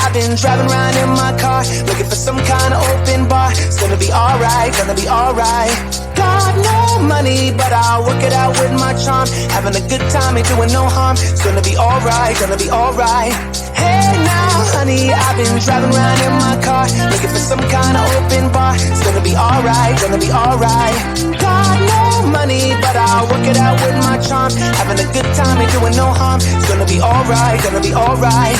I've been driving around in my car, looking for some kind of open bar. It's gonna be alright, gonna be alright. Got no money, but I'll work it out with my charm. Having a good time, ain't doing no harm. It's gonna be alright, gonna be alright. Hey now, honey, I've been driving around in my car, looking for some kind of open bar. It's gonna be alright, gonna be alright. Got no money, but I'll work it out with my charm. Having a good time, ain't doing no harm. It's gonna be alright, gonna be alright.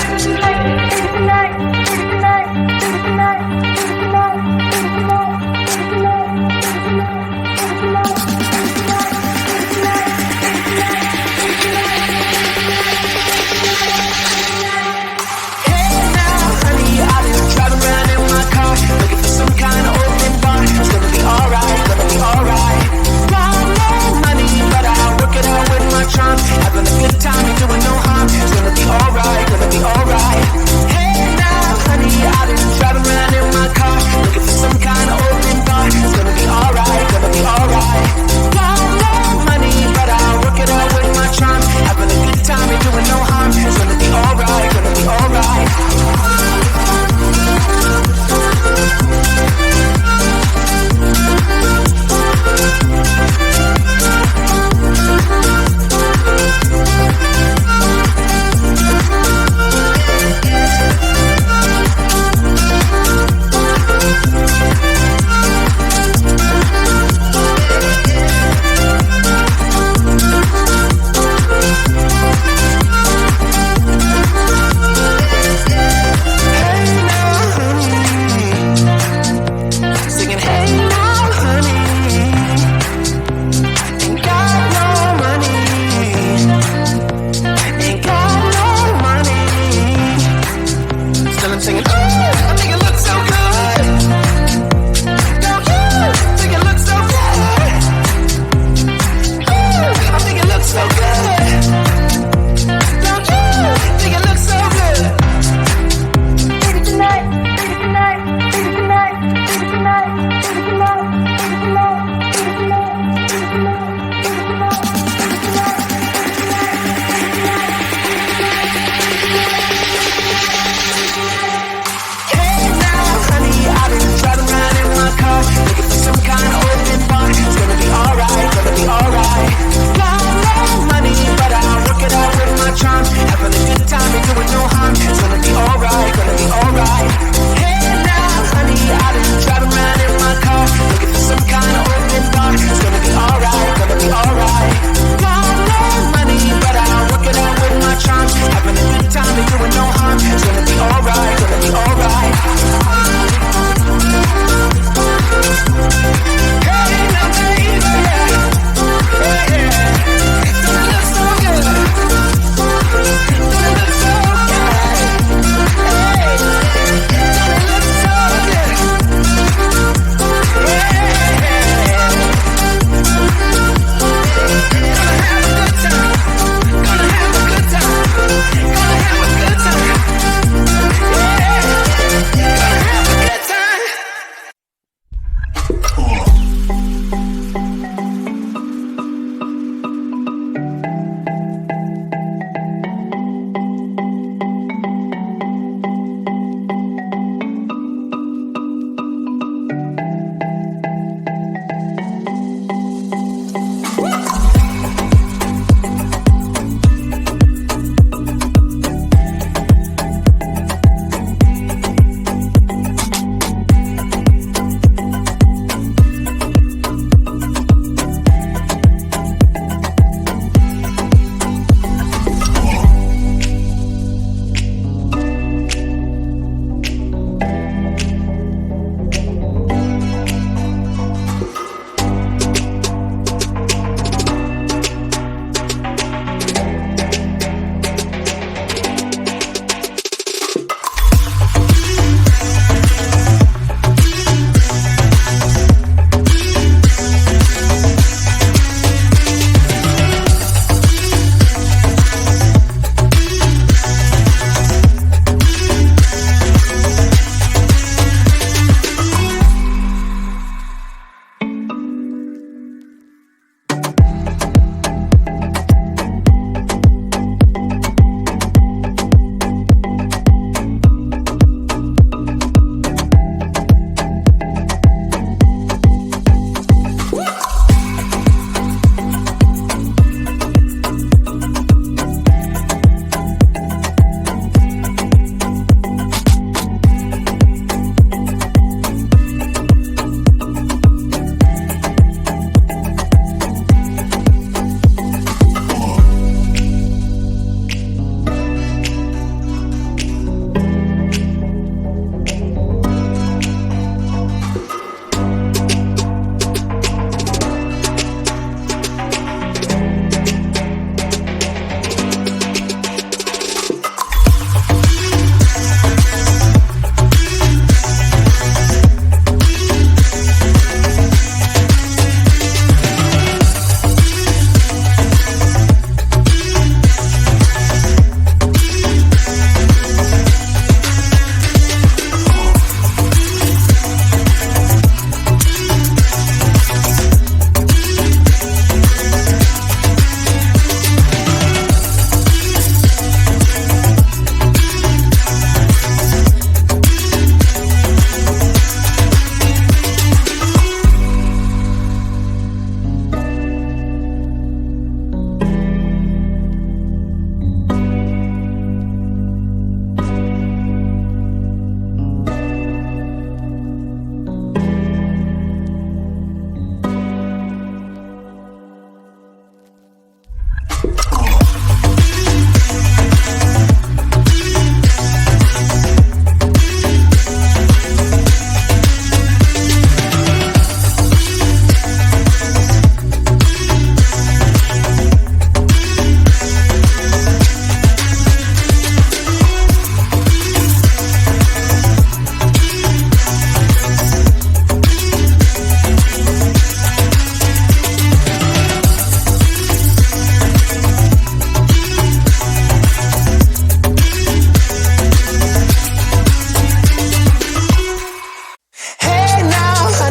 Some kind of open bar. It's gonna be alright, gonna be alright. Got no money, but I'll work it out with my charm. Having a good time, ain't doing no harm. It's gonna be alright, gonna be alright. Hey now.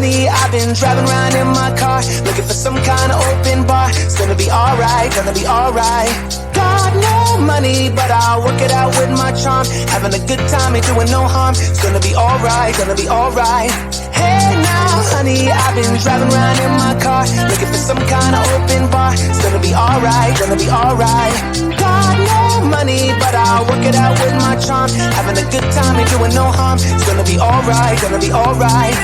honey, I've been driving around in my car, looking for some kind of open bar. It's gonna be alright, gonna be alright. Got no money, but I'll work it out with my charm. Having a good time, ain't doing no harm. It's gonna be alright, gonna be alright. Hey now, honey, I've been driving around in my car, looking for some kind of open bar. It's gonna be alright, gonna be alright. Got no money, but I'll work it out with my charm. Having a good time, ain't doing no harm. It's gonna be alright, gonna be alright.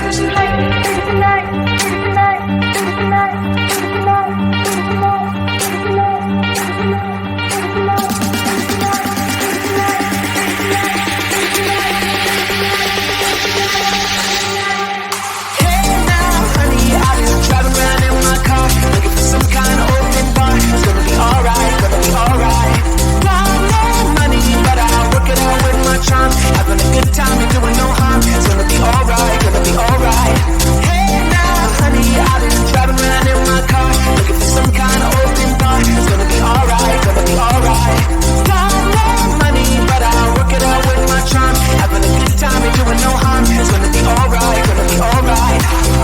Having a good time and doing no harm. It's gonna be alright, gonna be alright. Hey now, honey, I've been driving around in my car, looking for some kind of open bar. It's gonna be alright, gonna be alright. Got no money, but I'll work it out with my charm. Having a good time and doing no harm. It's gonna be alright, gonna be alright.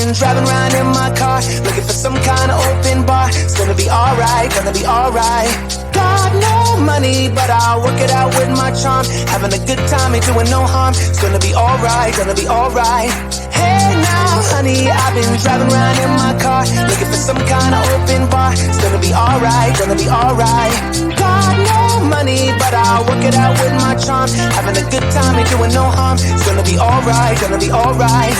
been driving around in my car, looking for some kind of open bar. It's gonna be alright, gonna be alright. Got no money, but I'll work it out with my charm. Having a good time, ain't doing no harm. It's gonna be alright, gonna be alright. Hey now, honey, I've been driving around in my car, looking for some kind of open bar. It's gonna be alright, gonna be alright. Got no money, but I'll work it out with my charm. Having a good time, ain't doing no harm. It's gonna be alright, gonna be alright.